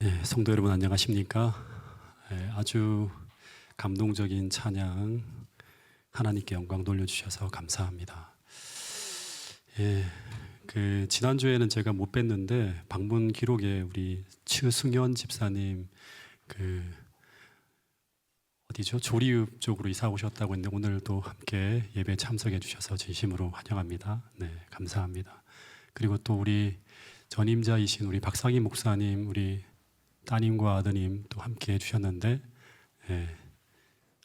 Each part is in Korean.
네, 성도 여러분 안녕하십니까? 아주 감동적인 찬양 하나님께 영광 돌려주셔서 감사합니다. 지난주에는 제가 못 뵀는데 방문 기록에 우리 최승현 집사님 어디죠? 조리읍 쪽으로 이사 오셨다고 했는데 오늘도 함께 예배에 참석해 주셔서 진심으로 환영합니다. 네, 감사합니다. 그리고 또 우리 전임자이신 우리 박상희 목사님, 우리 따님과 아드님 또 함께 해주셨는데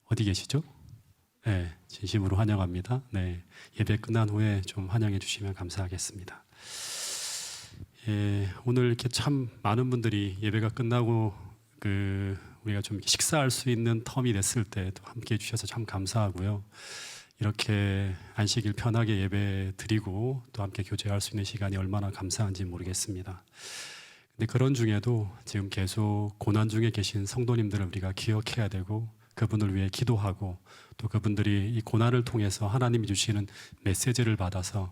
어디 계시죠? 진심으로 환영합니다. 예배 끝난 후에 좀 환영해 주시면 감사하겠습니다. 오늘 이렇게 참 많은 분들이 예배가 끝나고 우리가 좀 식사할 수 있는 텀이 됐을 때 또 함께 해주셔서 참 감사하고요. 이렇게 안식일 편하게 예배 드리고 또 함께 교제할 수 있는 시간이 얼마나 감사한지 모르겠습니다. 근데 그런 중에도 지금 계속 고난 중에 계신 성도님들을 우리가 기억해야 되고 그분을 위해 기도하고 또 그분들이 이 고난을 통해서 하나님이 주시는 메시지를 받아서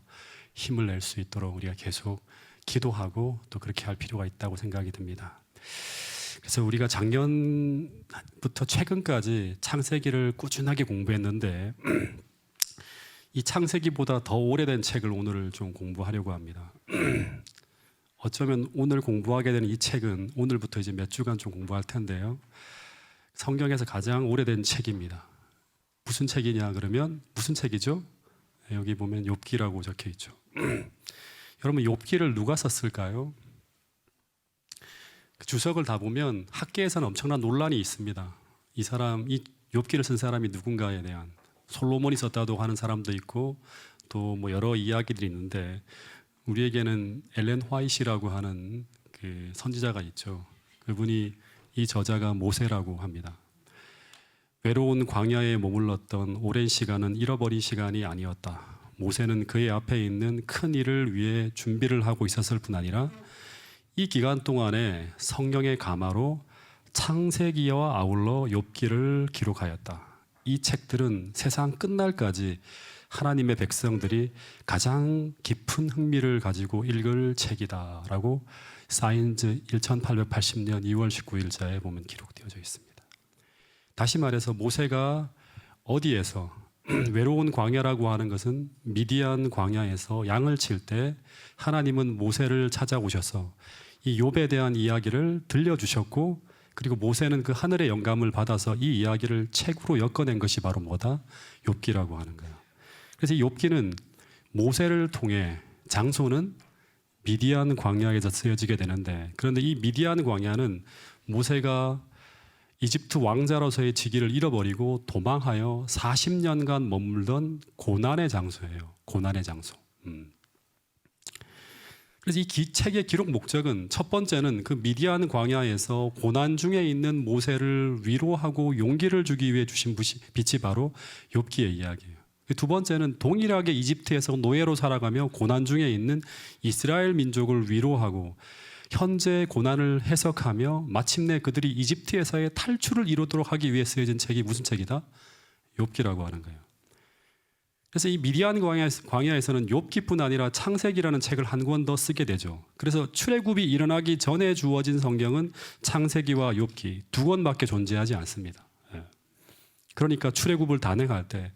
힘을 낼 수 있도록 우리가 계속 기도하고 또 그렇게 할 필요가 있다고 생각이 듭니다. 그래서 우리가 작년부터 최근까지 창세기를 꾸준하게 공부했는데 이 창세기보다 더 오래된 책을 오늘 좀 공부하려고 합니다. 어쩌면 오늘 공부하게 되는 이 책은 오늘부터 이제 몇 주간 좀 공부할 텐데요. 성경에서 가장 오래된 책입니다. 무슨 책이냐 그러면 무슨 책이죠? 여기 보면 욥기라고 적혀 있죠. 여러분 욥기를 누가 썼을까요? 주석을 다 보면 학계에서는 엄청난 논란이 있습니다. 이 욥기를 쓴 사람이 누군가에 대한 솔로몬이 썼다고 하는 사람도 있고 또 뭐 여러 이야기들이 있는데 우리에게는 엘렌 화이트라고 하는 그 선지자가 있죠. 그분이 이 저자가 모세라고 합니다. 외로운 광야에 머물렀던 오랜 시간은 잃어버린 시간이 아니었다. 모세는 그의 앞에 있는 큰 일을 위해 준비를 하고 있었을 뿐 아니라 이 기간 동안에 성령의 감화로 창세기와 아울러 욥기를 기록하였다. 이 책들은 세상 끝날까지 하나님의 백성들이 가장 깊은 흥미를 가지고 읽을 책이다라고 사인즈 1880년 2월 19일자에 보면 기록되어져 있습니다. 다시 말해서 모세가 어디에서 외로운 광야라고 하는 것은 미디안 광야에서 양을 칠 때 하나님은 모세를 찾아오셔서 이 욥에 대한 이야기를 들려주셨고 그리고 모세는 그 하늘의 영감을 받아서 이 이야기를 책으로 엮어낸 것이 바로 뭐다? 욥기라고 하는 거예요. 그래서 이 욥기는 모세를 통해 장소는 미디안 광야에서 쓰여지게 되는데 그런데 이 미디안 광야는 모세가 이집트 왕자로서의 직위를 잃어버리고 도망하여 40년간 머물던 고난의 장소예요. 고난의 장소. 그래서 이 책의 기록 목적은 첫 번째는 그 미디안 광야에서 고난 중에 있는 모세를 위로하고 용기를 주기 위해 주신 빛이 바로 욥기의 이야기예요. 두 번째는 동일하게 이집트에서 노예로 살아가며 고난 중에 있는 이스라엘 민족을 위로하고 현재 고난을 해석하며 마침내 그들이 이집트에서의 탈출을 이루도록 하기 위해 쓰여진 책이 무슨 책이다? 욥기라고 하는 거예요. 그래서 이 미디안 광야에서는 욥기뿐 아니라 창세기라는 책을 한 권 더 쓰게 되죠. 그래서 출애굽이 일어나기 전에 주어진 성경은 창세기와 욥기 두 권밖에 존재하지 않습니다. 그러니까 출애굽을 단행할 때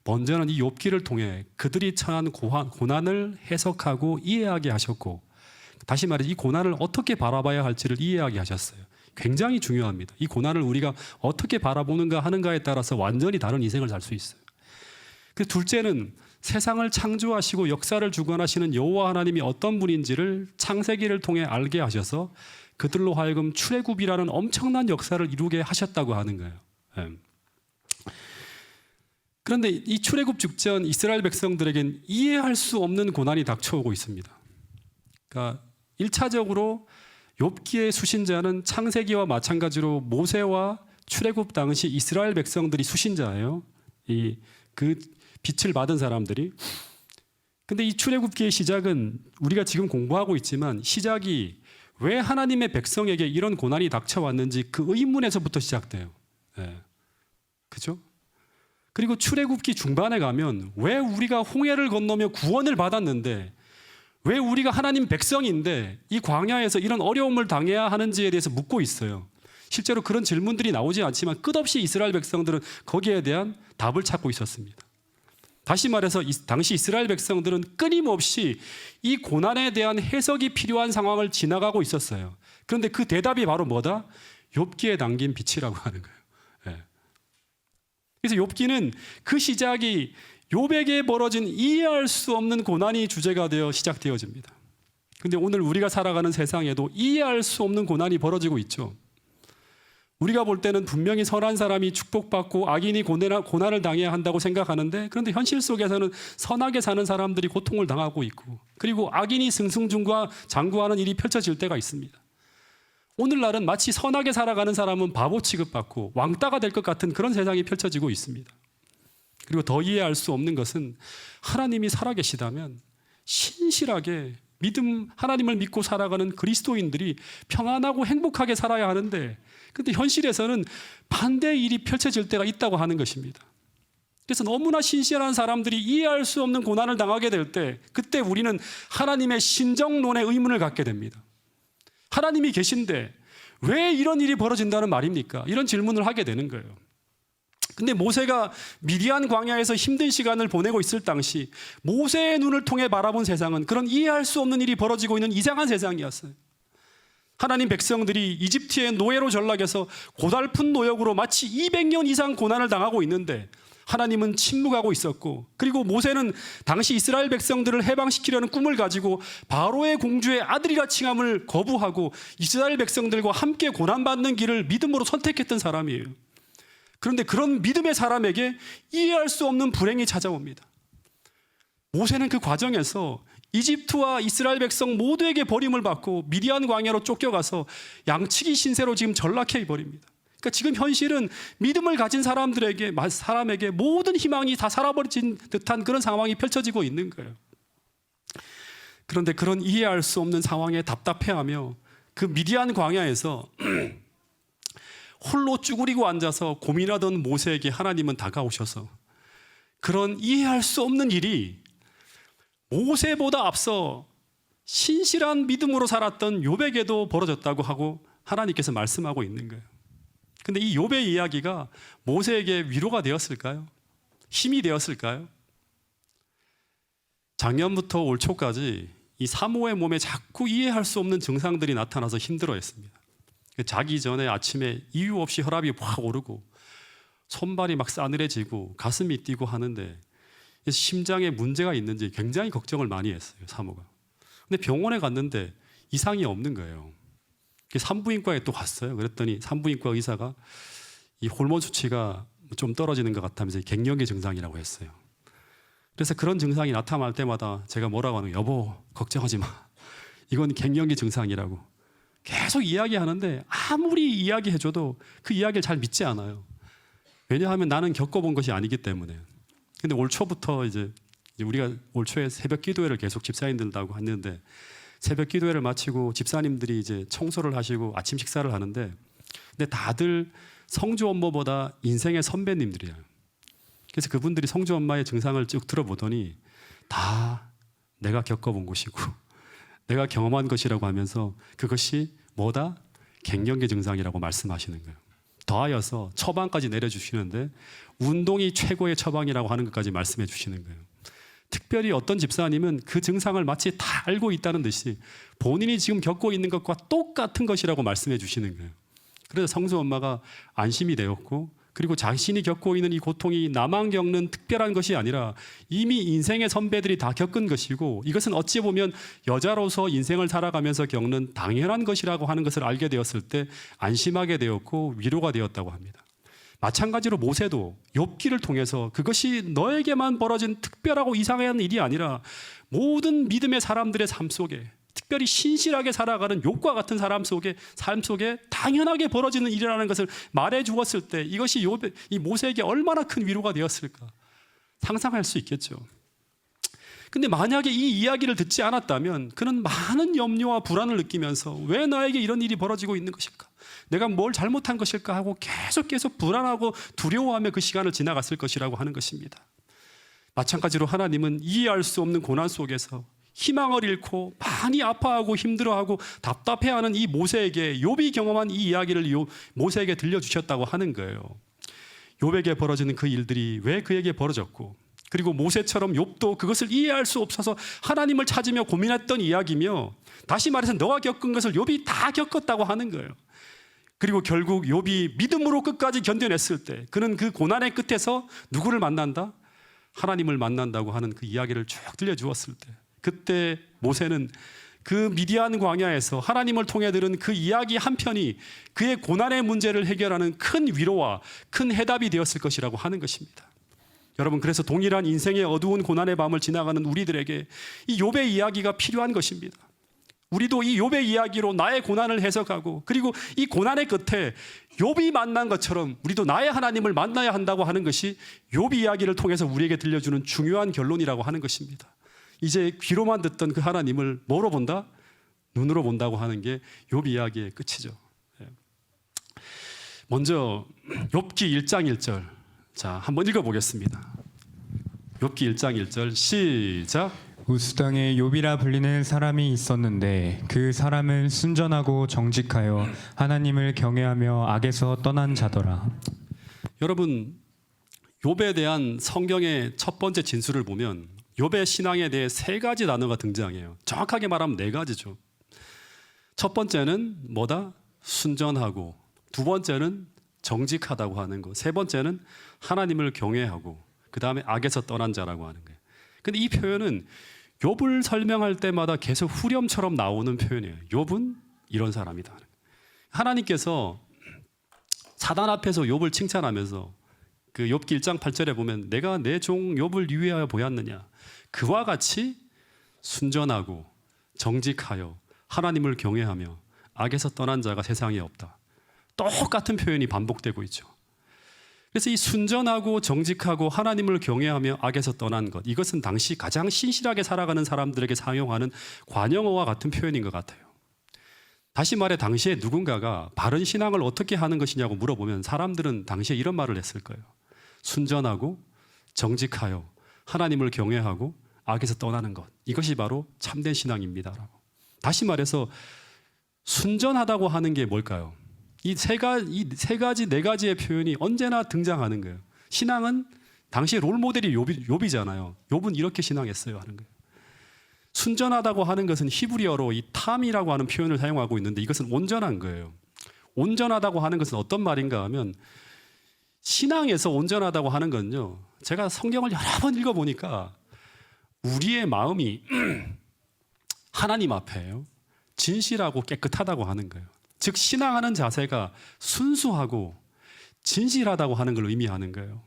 먼저는 이 욥기를 통해 그들이 처한 고난을 해석하고 이해하게 하셨고 다시 말해 이 고난을 어떻게 바라봐야 할지를 이해하게 하셨어요. 굉장히 중요합니다. 이 고난을 우리가 어떻게 바라보는가 하는가에 따라서 완전히 다른 인생을 살 수 있어요. 그 둘째는 세상을 창조하시고 역사를 주관하시는 여호와 하나님이 어떤 분인지를 창세기를 통해 알게 하셔서 그들로 하여금 출애굽이라는 엄청난 역사를 이루게 하셨다고 하는 거예요. 그런데 이 출애굽 직전 이스라엘 백성들에겐 이해할 수 없는 고난이 닥쳐오고 있습니다. 그러니까 1차적으로 욥기의 수신자는 창세기와 마찬가지로 모세와 출애굽 당시 이스라엘 백성들이 수신자예요. 그 빛을 받은 사람들이. 근데 이 출애굽기의 시작은 우리가 지금 공부하고 있지만 시작이 왜 하나님의 백성에게 이런 고난이 닥쳐왔는지 그 의문에서부터 시작돼요. 그죠? 그리고 출애굽기 중반에 가면 왜 우리가 홍해를 건너며 구원을 받았는데 왜 우리가 하나님 백성인데 이 광야에서 이런 어려움을 당해야 하는지에 대해서 묻고 있어요. 실제로 그런 질문들이 나오지 않지만 끝없이 이스라엘 백성들은 거기에 대한 답을 찾고 있었습니다. 다시 말해서 당시 이스라엘 백성들은 끊임없이 이 고난에 대한 해석이 필요한 상황을 지나가고 있었어요. 그런데 그 대답이 바로 뭐다? 욥기에 담긴 빛이라고 하는 거예요. 네. 그래서 욥기는 그 시작이 욥에게 벌어진 이해할 수 없는 고난이 주제가 되어 시작되어집니다. 그런데 오늘 우리가 살아가는 세상에도 이해할 수 없는 고난이 벌어지고 있죠. 우리가 볼 때는 분명히 선한 사람이 축복받고 악인이 고난을 당해야 한다고 생각하는데, 그런데 현실 속에서는 선하게 사는 사람들이 고통을 당하고 있고, 그리고 악인이 승승장구하는 일이 펼쳐질 때가 있습니다. 오늘날은 마치 선하게 살아가는 사람은 바보 취급받고 왕따가 될 것 같은 그런 세상이 펼쳐지고 있습니다. 그리고 더 이해할 수 없는 것은 하나님이 살아계시다면 신실하게 하나님을 믿고 살아가는 그리스도인들이 평안하고 행복하게 살아야 하는데, 그런데 현실에서는 반대의 일이 펼쳐질 때가 있다고 하는 것입니다. 그래서 너무나 신실한 사람들이 이해할 수 없는 고난을 당하게 될 때, 그때 우리는 하나님의 신정론에 의문을 갖게 됩니다. 하나님이 계신데 왜 이런 일이 벌어진다는 말입니까? 이런 질문을 하게 되는 거예요. 근데 모세가 미디안 광야에서 힘든 시간을 보내고 있을 당시 모세의 눈을 통해 바라본 세상은 그런 이해할 수 없는 일이 벌어지고 있는 이상한 세상이었어요. 하나님 백성들이 이집트의 노예로 전락해서 고달픈 노역으로 마치 200년 이상 고난을 당하고 있는데 하나님은 침묵하고 있었고, 그리고 모세는 당시 이스라엘 백성들을 해방시키려는 꿈을 가지고 바로의 공주의 아들이라 칭함을 거부하고 이스라엘 백성들과 함께 고난받는 길을 믿음으로 선택했던 사람이에요. 그런데 그런 믿음의 사람에게 이해할 수 없는 불행이 찾아옵니다. 모세는 그 과정에서 이집트와 이스라엘 백성 모두에게 버림을 받고 미디안 광야로 쫓겨가서 양치기 신세로 지금 전락해 버립니다. 그러니까 지금 현실은 믿음을 가진 사람에게 모든 희망이 다 사라버린 듯한 그런 상황이 펼쳐지고 있는 거예요. 그런데 그런 이해할 수 없는 상황에 답답해하며 그 미디안 광야에서 홀로 쭈그리고 앉아서 고민하던 모세에게 하나님은 다가오셔서 그런 이해할 수 없는 일이 모세보다 앞서 신실한 믿음으로 살았던 욥에게도 벌어졌다고 하고 하나님께서 말씀하고 있는 거예요. 근데 이 욥의 이야기가 모세에게 위로가 되었을까요? 힘이 되었을까요? 작년부터 올 초까지 이 사모의 몸에 자꾸 이해할 수 없는 증상들이 나타나서 힘들어했습니다. 자기 전에 아침에 이유 없이 혈압이 확 오르고 손발이 막 싸늘해지고 가슴이 뛰고 하는데 심장에 문제가 있는지 굉장히 걱정을 많이 했어요, 사모가. 근데 병원에 갔는데 이상이 없는 거예요. 산부인과에 또 갔어요. 그랬더니 산부인과 의사가 이 호르몬 수치가 좀 떨어지는 것 같다면서 갱년기 증상이라고 했어요. 그래서 그런 증상이 나타날 때마다 제가 뭐라고 하는 거예요? 여보, 걱정하지 마. 이건 갱년기 증상이라고 계속 이야기하는데 아무리 이야기해줘도 그 이야기를 잘 믿지 않아요. 왜냐하면 나는 겪어본 것이 아니기 때문에. 근데 올 초부터 이제 우리가 올 초에 새벽 기도회를 계속 집사님들하고 했는데, 새벽 기도회를 마치고 집사님들이 이제 청소를 하시고 아침 식사를 하는데, 근데 다들 성주 엄마보다 인생의 선배님들이에요. 그래서 그분들이 성주 엄마의 증상을 쭉 들어보더니 다 내가 겪어본 것이고 내가 경험한 것이라고 하면서 그것이 뭐다? 갱년기 증상이라고 말씀하시는 거예요. 더하여서 처방까지 내려주시는데 운동이 최고의 처방이라고 하는 것까지 말씀해 주시는 거예요. 특별히 어떤 집사님은 그 증상을 마치 다 알고 있다는 듯이 본인이 지금 겪고 있는 것과 똑같은 것이라고 말씀해 주시는 거예요. 그래서 성수 엄마가 안심이 되었고, 그리고 자신이 겪고 있는 이 고통이 나만 겪는 특별한 것이 아니라 이미 인생의 선배들이 다 겪은 것이고, 이것은 어찌 보면 여자로서 인생을 살아가면서 겪는 당연한 것이라고 하는 것을 알게 되었을 때 안심하게 되었고 위로가 되었다고 합니다. 마찬가지로 모세도 욥기를 통해서 그것이 너에게만 벌어진 특별하고 이상한 일이 아니라 모든 믿음의 사람들의 삶 속에, 특별히 신실하게 살아가는 욥과 같은 삶 속에 당연하게 벌어지는 일이라는 것을 말해 주었을 때 이것이 이 모세에게 얼마나 큰 위로가 되었을까 상상할 수 있겠죠. 근데 만약에 이 이야기를 듣지 않았다면 그는 많은 염려와 불안을 느끼면서 왜 나에게 이런 일이 벌어지고 있는 것일까? 내가 뭘 잘못한 것일까 하고 계속 불안하고 두려워하며 그 시간을 지나갔을 것이라고 하는 것입니다. 마찬가지로 하나님은 이해할 수 없는 고난 속에서 희망을 잃고 많이 아파하고 힘들어하고 답답해하는 이 모세에게 욥이 경험한 이 이야기를 모세에게 들려주셨다고 하는 거예요. 욥에게 벌어지는 그 일들이 왜 그에게 벌어졌고, 그리고 모세처럼 욥도 그것을 이해할 수 없어서 하나님을 찾으며 고민했던 이야기며, 다시 말해서 너가 겪은 것을 욥이 다 겪었다고 하는 거예요. 그리고 결국 욥이 믿음으로 끝까지 견뎌냈을 때 그는 그 고난의 끝에서 누구를 만난다? 하나님을 만난다고 하는 그 이야기를 쭉 들려주었을 때, 그때 모세는 그 미디안 광야에서 하나님을 통해 들은 그 이야기 한 편이 그의 고난의 문제를 해결하는 큰 위로와 큰 해답이 되었을 것이라고 하는 것입니다. 여러분, 그래서 동일한 인생의 어두운 고난의 밤을 지나가는 우리들에게 이 욥의 이야기가 필요한 것입니다. 우리도 이 욥의 이야기로 나의 고난을 해석하고, 그리고 이 고난의 끝에 욥이 만난 것처럼 우리도 나의 하나님을 만나야 한다고 하는 것이 욥 이야기를 통해서 우리에게 들려주는 중요한 결론이라고 하는 것입니다. 이제 귀로만 듣던 그 하나님을 뭐로 본다? 눈으로 본다고 하는 게 욥 이야기의 끝이죠. 먼저 욥기 1장 1절, 자, 한번 읽어보겠습니다. 욥기 1장 1절 시작. 우스 땅에 욥이라 불리는 사람이 있었는데 그 사람은 순전하고 정직하여 하나님을 경외하며 악에서 떠난 자더라. 여러분, 욥에 대한 성경의 첫 번째 진술을 보면 욥의 신앙에 대해 세 가지 단어가 등장해요. 정확하게 말하면 네 가지죠. 첫 번째는 뭐다? 순전하고, 두 번째는 정직하다고 하는 것, 세 번째는 하나님을 경외하고, 그 다음에 악에서 떠난 자라고 하는 거예요. 근데 이 표현은 욥을 설명할 때마다 계속 후렴처럼 나오는 표현이에요. 욥은 이런 사람이다. 하나님께서 사단 앞에서 욥을 칭찬하면서 그 욥기 1장 8절에 보면 내가 내 종 욥을 유의하여 보았느냐, 그와 같이 순전하고 정직하여 하나님을 경외하며 악에서 떠난 자가 세상에 없다. 똑같은 표현이 반복되고 있죠. 그래서 이 순전하고 정직하고 하나님을 경외하며 악에서 떠난 것, 이것은 당시 가장 신실하게 살아가는 사람들에게 사용하는 관용어와 같은 표현인 것 같아요. 다시 말해 당시에 누군가가 바른 신앙을 어떻게 하는 것이냐고 물어보면 사람들은 당시에 이런 말을 했을 거예요. 순전하고 정직하여 하나님을 경외하고 악에서 떠나는 것, 이것이 바로 참된 신앙입니다라고. 다시 말해서 순전하다고 하는 게 뭘까요? 이 세 가지, 네 가지의 표현이 언제나 등장하는 거예요. 신앙은 당시 롤모델이 욥이잖아요. 욥은 이렇게 신앙했어요 하는 거예요. 순전하다고 하는 것은 히브리어로 이 탐이라고 하는 표현을 사용하고 있는데, 이것은 온전한 거예요. 온전하다고 하는 것은 어떤 말인가 하면, 신앙에서 온전하다고 하는 건요, 제가 성경을 여러 번 읽어보니까 우리의 마음이 하나님 앞에요, 진실하고 깨끗하다고 하는 거예요. 즉 신앙하는 자세가 순수하고 진실하다고 하는 걸 의미하는 거예요.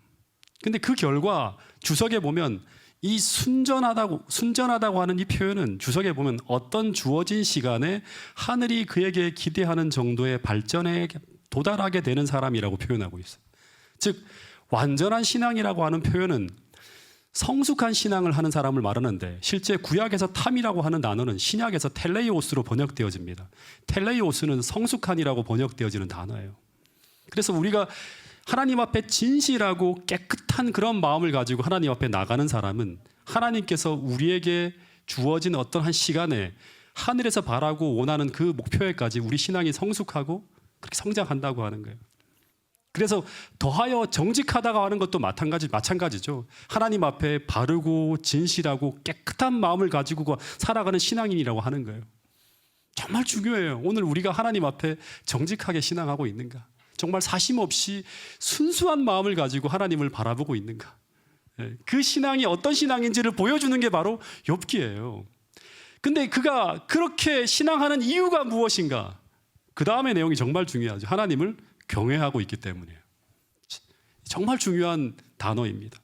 근데 그 결과 주석에 보면 이 순전하다고 하는 이 표현은 주석에 보면 어떤 주어진 시간에 하늘이 그에게 기대하는 정도의 발전에 도달하게 되는 사람이라고 표현하고 있어요. 즉 완전한 신앙이라고 하는 표현은 성숙한 신앙을 하는 사람을 말하는데, 실제 구약에서 탐이라고 하는 단어는 신약에서 텔레이오스로 번역되어집니다. 텔레이오스는 성숙한이라고 번역되어지는 단어예요. 그래서 우리가 하나님 앞에 진실하고 깨끗한 그런 마음을 가지고 하나님 앞에 나가는 사람은 하나님께서 우리에게 주어진 어떤 한 시간에 하늘에서 바라고 원하는 그 목표에까지 우리 신앙이 성숙하고 그렇게 성장한다고 하는 거예요. 그래서 더하여 정직하다고 하는 것도 마찬가지죠. 하나님 앞에 바르고 진실하고 깨끗한 마음을 가지고 살아가는 신앙인이라고 하는 거예요. 정말 중요해요. 오늘 우리가 하나님 앞에 정직하게 신앙하고 있는가? 정말 사심 없이 순수한 마음을 가지고 하나님을 바라보고 있는가? 그 신앙이 어떤 신앙인지를 보여주는 게 바로 욥기예요. 근데 그가 그렇게 신앙하는 이유가 무엇인가? 그 다음의 내용이 정말 중요하죠. 하나님을 경외하고 있기 때문이에요. 정말 중요한 단어입니다.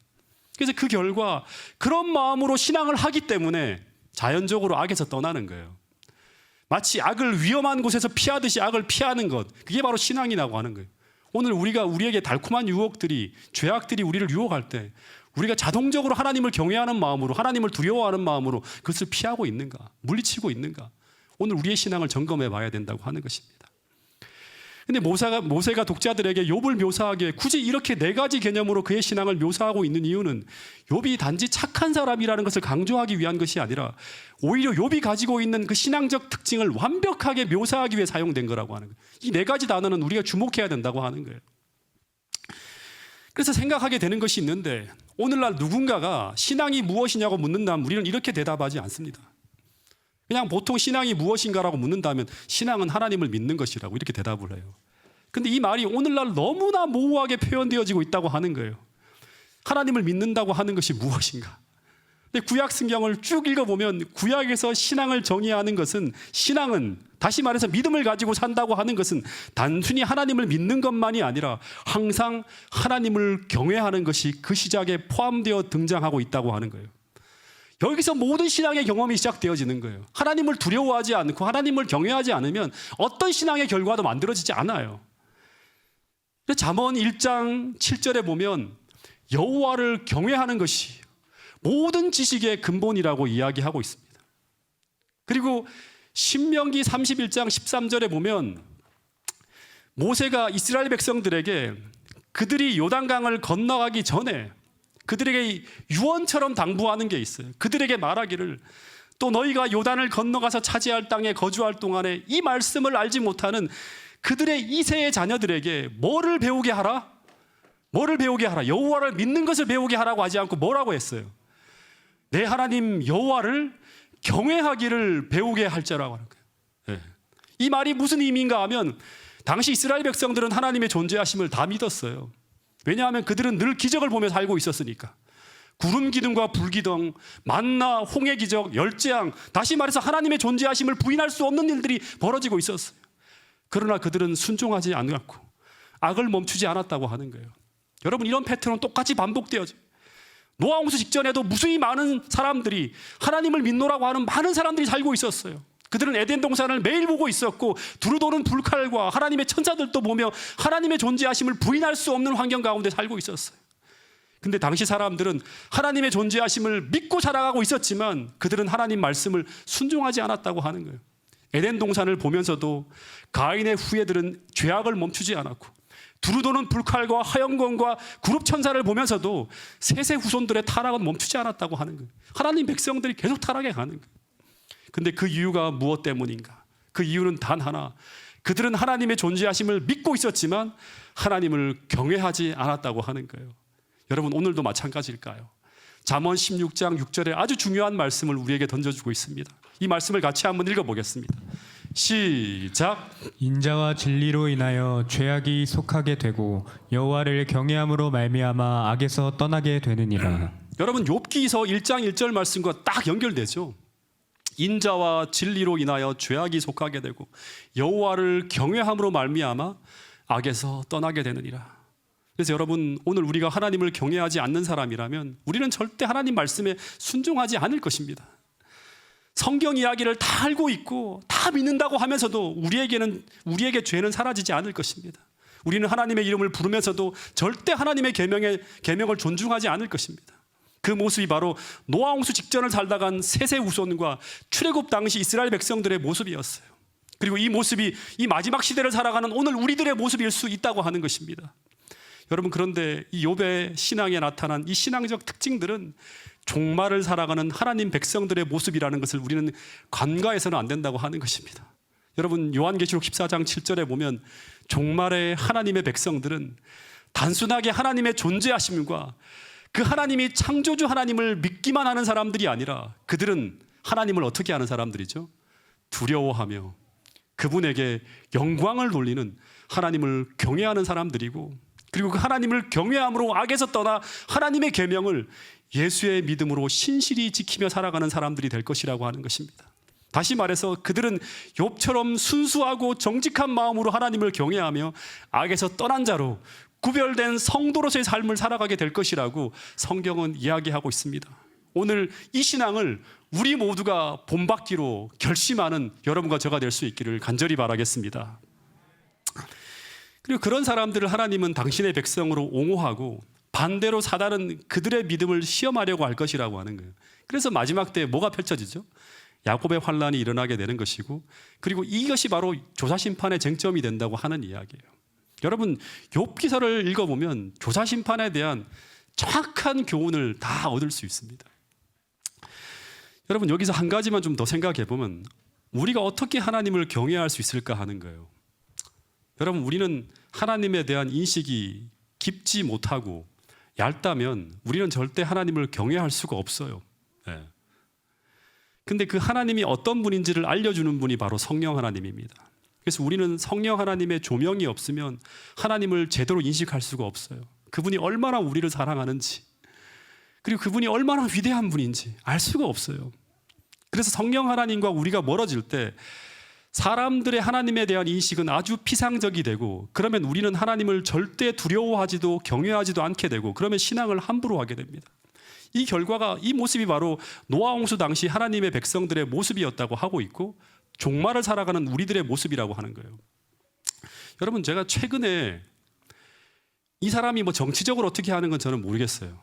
그래서 그 결과 그런 마음으로 신앙을 하기 때문에 자연적으로 악에서 떠나는 거예요. 마치 악을 위험한 곳에서 피하듯이 악을 피하는 것, 그게 바로 신앙이라고 하는 거예요. 오늘 우리에게 달콤한 유혹들이, 죄악들이 우리를 유혹할 때 우리가 자동적으로 하나님을 경외하는 마음으로, 하나님을 두려워하는 마음으로 그것을 피하고 있는가, 물리치고 있는가, 오늘 우리의 신앙을 점검해 봐야 된다고 하는 것입니다. 근데 모세가 독자들에게 욥을 묘사하기에 굳이 이렇게 네 가지 개념으로 그의 신앙을 묘사하고 있는 이유는 욥이 단지 착한 사람이라는 것을 강조하기 위한 것이 아니라 오히려 욥이 가지고 있는 그 신앙적 특징을 완벽하게 묘사하기 위해 사용된 거라고 하는 거예요. 이 네 가지 단어는 우리가 주목해야 된다고 하는 거예요. 그래서 생각하게 되는 것이 있는데 오늘날 누군가가 신앙이 무엇이냐고 묻는다면 우리는 이렇게 대답하지 않습니다. 그냥 보통 신앙이 무엇인가라고 묻는다면 신앙은 하나님을 믿는 것이라고 이렇게 대답을 해요. 근데 이 말이 오늘날 너무나 모호하게 표현되어지고 있다고 하는 거예요. 하나님을 믿는다고 하는 것이 무엇인가? 근데 구약 성경을 쭉 읽어보면 구약에서 신앙을 정의하는 것은 신앙은 다시 말해서 믿음을 가지고 산다고 하는 것은 단순히 하나님을 믿는 것만이 아니라 항상 하나님을 경외하는 것이 그 시작에 포함되어 등장하고 있다고 하는 거예요. 여기서 모든 신앙의 경험이 시작되어지는 거예요. 하나님을 두려워하지 않고 하나님을 경외하지 않으면 어떤 신앙의 결과도 만들어지지 않아요. 잠언 1장 7절에 보면 여호와를 경외하는 것이 모든 지식의 근본이라고 이야기하고 있습니다. 그리고 신명기 31장 13절에 보면 모세가 이스라엘 백성들에게 그들이 요단강을 건너가기 전에 그들에게 유언처럼 당부하는 게 있어요. 그들에게 말하기를 또 너희가 요단을 건너가서 차지할 땅에 거주할 동안에 이 말씀을 알지 못하는 그들의 2세의 자녀들에게 뭐를 배우게 하라? 뭐를 배우게 하라? 여호와를 믿는 것을 배우게 하라고 하지 않고 뭐라고 했어요? 내 하나님 여호와를 경외하기를 배우게 할자라고 하는 거예요. 이 말이 무슨 의미인가 하면 당시 이스라엘 백성들은 하나님의 존재하심을 다 믿었어요. 왜냐하면 그들은 늘 기적을 보며 살고 있었으니까. 구름 기둥과 불 기둥, 만나, 홍해 기적, 열재앙, 다시 말해서 하나님의 존재하심을 부인할 수 없는 일들이 벌어지고 있었어요. 그러나 그들은 순종하지 않았고 악을 멈추지 않았다고 하는 거예요. 여러분, 이런 패턴은 똑같이 반복되어져요. 노아 홍수 직전에도 무수히 많은 사람들이 하나님을 믿노라고 하는 많은 사람들이 살고 있었어요. 그들은 에덴 동산을 매일 보고 있었고 두루 도는 불칼과 하나님의 천사들도 보며 하나님의 존재하심을 부인할 수 없는 환경 가운데 살고 있었어요. 근데 당시 사람들은 하나님의 존재하심을 믿고 살아가고 있었지만 그들은 하나님 말씀을 순종하지 않았다고 하는 거예요. 에덴 동산을 보면서도 가인의 후예들은 죄악을 멈추지 않았고 두루 도는 불칼과 화영광과 그룹 천사를 보면서도 셋의 후손들의 타락은 멈추지 않았다고 하는 거예요. 하나님 백성들이 계속 타락해 가는 거예요. 근데 그 이유가 무엇 때문인가? 그 이유는 단 하나. 그들은 하나님의 존재하심을 믿고 있었지만 하나님을 경외하지 않았다고 하는 거예요. 여러분, 오늘도 마찬가지일까요? 잠언 16장 6절에 아주 중요한 말씀을 우리에게 던져주고 있습니다. 이 말씀을 같이 한번 읽어보겠습니다. 시작. 인자와 진리로 인하여 죄악이 속하게 되고 여호와를 경외함으로 말미암아 악에서 떠나게 되느니라. 여러분, 욥기서 1장 1절 말씀과 딱 연결되죠. 인자와 진리로 인하여 죄악이 속하게 되고 여호와를 경외함으로 말미암아 악에서 떠나게 되느니라. 그래서 여러분, 오늘 우리가 하나님을 경외하지 않는 사람이라면 우리는 절대 하나님 말씀에 순종하지 않을 것입니다. 성경 이야기를 다 알고 있고 다 믿는다고 하면서도 우리에게 죄는 사라지지 않을 것입니다. 우리는 하나님의 이름을 부르면서도 절대 하나님의 계명을 존중하지 않을 것입니다. 그 모습이 바로 노아 홍수 직전을 살다간 셋의 후손과 출애굽 당시 이스라엘 백성들의 모습이었어요. 그리고 이 모습이 이 마지막 시대를 살아가는 오늘 우리들의 모습일 수 있다고 하는 것입니다. 여러분, 그런데 이 욥의 신앙에 나타난 이 신앙적 특징들은 종말을 살아가는 하나님 백성들의 모습이라는 것을 우리는 간과해서는 안 된다고 하는 것입니다. 여러분, 요한계시록 14장 7절에 보면 종말의 하나님의 백성들은 단순하게 하나님의 존재하심과 그 하나님이 창조주 하나님을 믿기만 하는 사람들이 아니라 그들은 하나님을 어떻게 하는 사람들이죠? 두려워하며 그분에게 영광을 돌리는 하나님을 경외하는 사람들이고, 그리고 그 하나님을 경외함으로 악에서 떠나 하나님의 계명을 예수의 믿음으로 신실히 지키며 살아가는 사람들이 될 것이라고 하는 것입니다. 다시 말해서 그들은 욥처럼 순수하고 정직한 마음으로 하나님을 경외하며 악에서 떠난 자로 구별된 성도로서의 삶을 살아가게 될 것이라고 성경은 이야기하고 있습니다. 오늘 이 신앙을 우리 모두가 본받기로 결심하는 여러분과 저가 될 수 있기를 간절히 바라겠습니다. 그리고 그런 사람들을 하나님은 당신의 백성으로 옹호하고 반대로 사단은 그들의 믿음을 시험하려고 할 것이라고 하는 거예요. 그래서 마지막 때에 뭐가 펼쳐지죠? 야곱의 환란이 일어나게 되는 것이고, 그리고 이것이 바로 조사심판의 쟁점이 된다고 하는 이야기예요. 여러분, 욥기서를 읽어보면 조사심판에 대한 정확한 교훈을 다 얻을 수 있습니다. 여러분, 여기서 한 가지만 좀 더 생각해 보면 우리가 어떻게 하나님을 경외할 수 있을까 하는 거예요. 여러분, 우리는 하나님에 대한 인식이 깊지 못하고 얇다면 우리는 절대 하나님을 경외할 수가 없어요. 네. 근데 그 하나님이 어떤 분인지를 알려주는 분이 바로 성령 하나님입니다. 그래서 우리는 성령 하나님의 조명이 없으면 하나님을 제대로 인식할 수가 없어요. 그분이 얼마나 우리를 사랑하는지, 그리고 그분이 얼마나 위대한 분인지 알 수가 없어요. 그래서 성령 하나님과 우리가 멀어질 때 사람들의 하나님에 대한 인식은 아주 피상적이 되고, 그러면 우리는 하나님을 절대 두려워하지도 경외하지도 않게 되고, 그러면 신앙을 함부로 하게 됩니다. 이 결과가, 이 모습이 바로 노아 홍수 당시 하나님의 백성들의 모습이었다고 하고 있고, 종말을 살아가는 우리들의 모습이라고 하는 거예요. 여러분, 제가 최근에 이 사람이 뭐 정치적으로 어떻게 하는 건 저는 모르겠어요.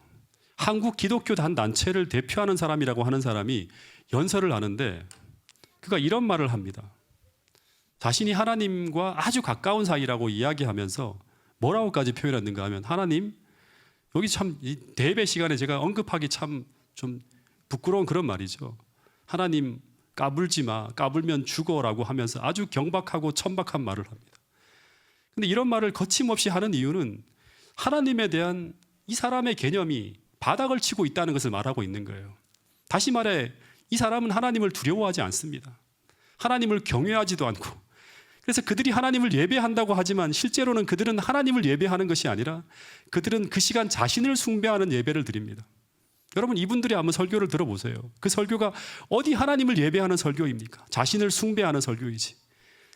한국 기독교 단체를 대표하는 사람이라고 하는 사람이 연설을 하는데 그가 이런 말을 합니다. 자신이 하나님과 아주 가까운 사이라고 이야기하면서 뭐라고까지 표현했는가 하면, 하나님, 여기 참 이 대배 시간에 제가 언급하기 참 좀 부끄러운 그런 말이죠. 하나님, 까불지 마, 까불면 죽어라고 하면서 아주 경박하고 천박한 말을 합니다. 근데 이런 말을 거침없이 하는 이유는 하나님에 대한 이 사람의 개념이 바닥을 치고 있다는 것을 말하고 있는 거예요. 다시 말해, 이 사람은 하나님을 두려워하지 않습니다. 하나님을 경외하지도 않고, 그래서 그들이 하나님을 예배한다고 하지만 실제로는 그들은 하나님을 예배하는 것이 아니라 그들은 그 시간 자신을 숭배하는 예배를 드립니다. 여러분, 이분들이 한번 설교를 들어보세요. 그 설교가 어디 하나님을 예배하는 설교입니까? 자신을 숭배하는 설교이지.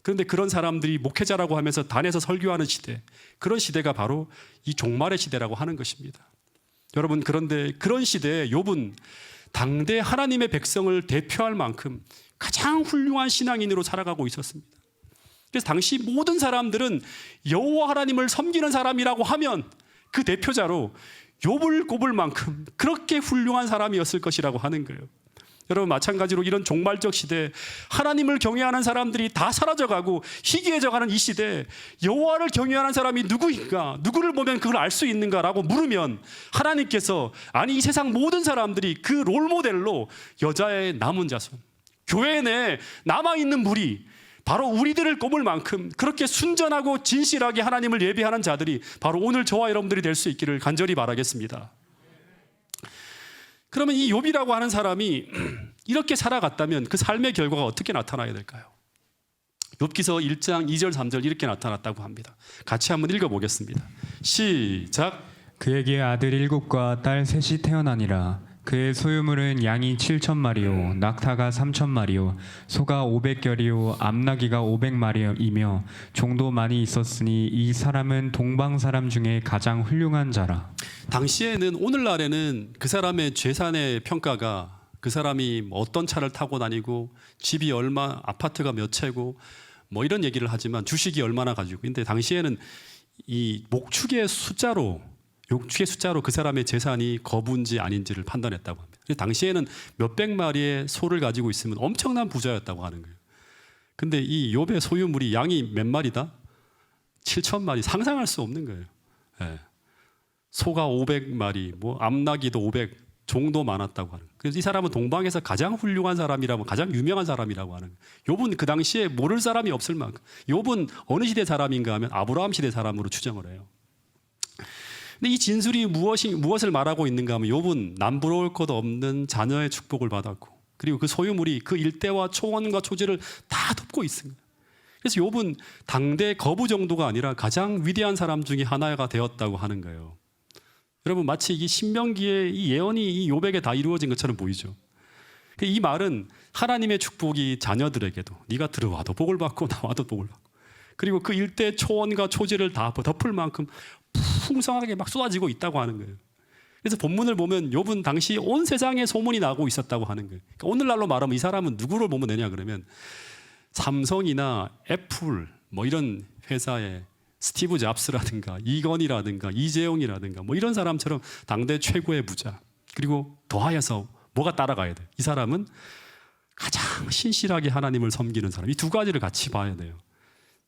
그런데 그런 사람들이 목회자라고 하면서 단에서 설교하는 시대, 그런 시대가 바로 이 종말의 시대라고 하는 것입니다. 여러분, 그런데 그런 시대에 욥은 당대 하나님의 백성을 대표할 만큼 가장 훌륭한 신앙인으로 살아가고 있었습니다. 그래서 당시 모든 사람들은 여호와 하나님을 섬기는 사람이라고 하면 그 대표자로 욥을 꼽을 만큼 그렇게 훌륭한 사람이었을 것이라고 하는 거예요. 여러분, 마찬가지로 이런 종말적 시대에 하나님을 경외하는 사람들이 다 사라져가고 희귀해져가는 이 시대에 여호와를 경외하는 사람이 누구인가, 누구를 보면 그걸 알 수 있는가라고 물으면 하나님께서, 아니, 이 세상 모든 사람들이 그 롤모델로 여자의 남은 자손, 교회 내에 남아있는 무리, 바로 우리들을 꼽을 만큼 그렇게 순전하고 진실하게 하나님을 예배하는 자들이 바로 오늘 저와 여러분들이 될 수 있기를 간절히 바라겠습니다. 그러면 이 욥이라고 하는 사람이 이렇게 살아갔다면 그 삶의 결과가 어떻게 나타나야 될까요? 욥기서 1장 2절 3절 이렇게 나타났다고 합니다. 같이 한번 읽어보겠습니다. 시작. 그에게 아들 7과 딸 3이 태어나니라. 그의 소유물은 양이 7,000마리요, 낙타가 3,000마리요, 소가 500결이요, 암나귀가 500마리이며 종도 많이 있었으니 이 사람은 동방 사람 중에 가장 훌륭한 자라. 당시에는, 오늘날에는 그 사람의 재산의 평가가 그 사람이 어떤 차를 타고 다니고 집이 얼마, 아파트가 몇 채고 뭐 이런 얘기를 하지만 주식이 얼마나 가지고, 근데 당시에는 이 목축의 숫자로 그 사람의 재산이 거부인지 아닌지를 판단했다고 합니다. 당시에는 몇백 마리의 소를 가지고 있으면 엄청난 부자였다고 하는 거예요. 근데 이 욥의 소유물이 양이 몇 마리다? 7,000마리. 상상할 수 없는 거예요. 네. 소가 500마리, 뭐 암나귀도 500, 종도 많았다고 하는 거예요. 그래서 이 사람은 동방에서 가장 훌륭한 사람이라고, 가장 유명한 사람이라고 하는 거예요. 욥은 그 당시에 모를 사람이 없을 만큼. 욥은 어느 시대 사람인가 하면 아브라함 시대 사람으로 추정을 해요. 근데 이 진술이 무엇을 말하고 있는가 하면, 욥은 남부러울 것 없는 자녀의 축복을 받았고, 그리고 그 소유물이 그 일대와 초원과 초지를 다 덮고 있습니다. 그래서 욥은 당대 거부 정도가 아니라 가장 위대한 사람 중에 하나가 되었다고 하는 거예요. 여러분, 마치 이 신명기의 이 예언이 이 욥에게 다 이루어진 것처럼 보이죠. 이 말은 하나님의 축복이 자녀들에게도, 네가 들어와도 복을 받고 나와도 복을 받고, 그리고 그 일대 초원과 초지를 다 덮을 만큼 풍성하게 막 쏟아지고 있다고 하는 거예요. 그래서 본문을 보면 욥은 당시 온 세상에 소문이 나고 있었다고 하는 거예요. 그러니까 오늘날로 말하면 이 사람은 누구를 보면 되냐 그러면, 삼성이나 애플 뭐 이런 회사의 스티브 잡스라든가 이건희라든가 이재용이라든가 뭐 이런 사람처럼 당대 최고의 부자, 그리고 더하여서 뭐가 따라가야 돼. 이 사람은 가장 신실하게 하나님을 섬기는 사람, 이 두 가지를 같이 봐야 돼요.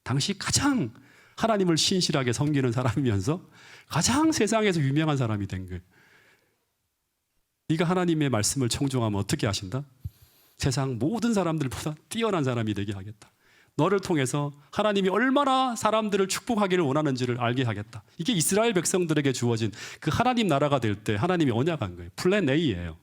당시 가장 하나님을 신실하게 섬기는 사람이면서 가장 세상에서 유명한 사람이 된 거예요. 네가 하나님의 말씀을 청종하면 어떻게 하신다? 세상 모든 사람들보다 뛰어난 사람이 되게 하겠다. 너를 통해서 하나님이 얼마나 사람들을 축복하기를 원하는지를 알게 하겠다. 이게 이스라엘 백성들에게 주어진 그 하나님 나라가 될 때 하나님이 언약한 거예요. 플랜 A예요.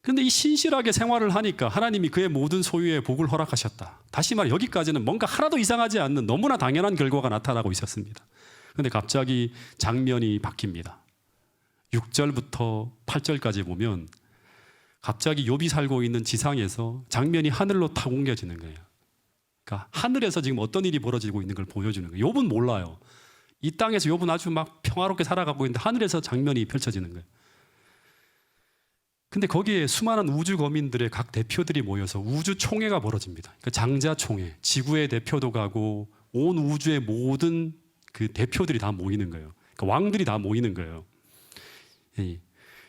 그런데 이 신실하게 생활을 하니까 하나님이 그의 모든 소유의 복을 허락하셨다. 다시 말해 여기까지는 뭔가 하나도 이상하지 않는 너무나 당연한 결과가 나타나고 있었습니다. 그런데 갑자기 장면이 바뀝니다. 6절부터 8절까지 보면 갑자기 욥이 살고 있는 지상에서 장면이 하늘로 탁 옮겨지는 거예요. 그러니까 하늘에서 지금 어떤 일이 벌어지고 있는 걸 보여주는 거예요. 욥은 몰라요. 이 땅에서 욥은 아주 막 평화롭게 살아가고 있는데 하늘에서 장면이 펼쳐지는 거예요. 근데 거기에 수많은 우주 거민들의 각 대표들이 모여서 우주 총회가 벌어집니다. 그러니까 장자 총회, 지구의 대표도 가고 온 우주의 모든 그 대표들이 다 모이는 거예요. 그러니까 왕들이 다 모이는 거예요.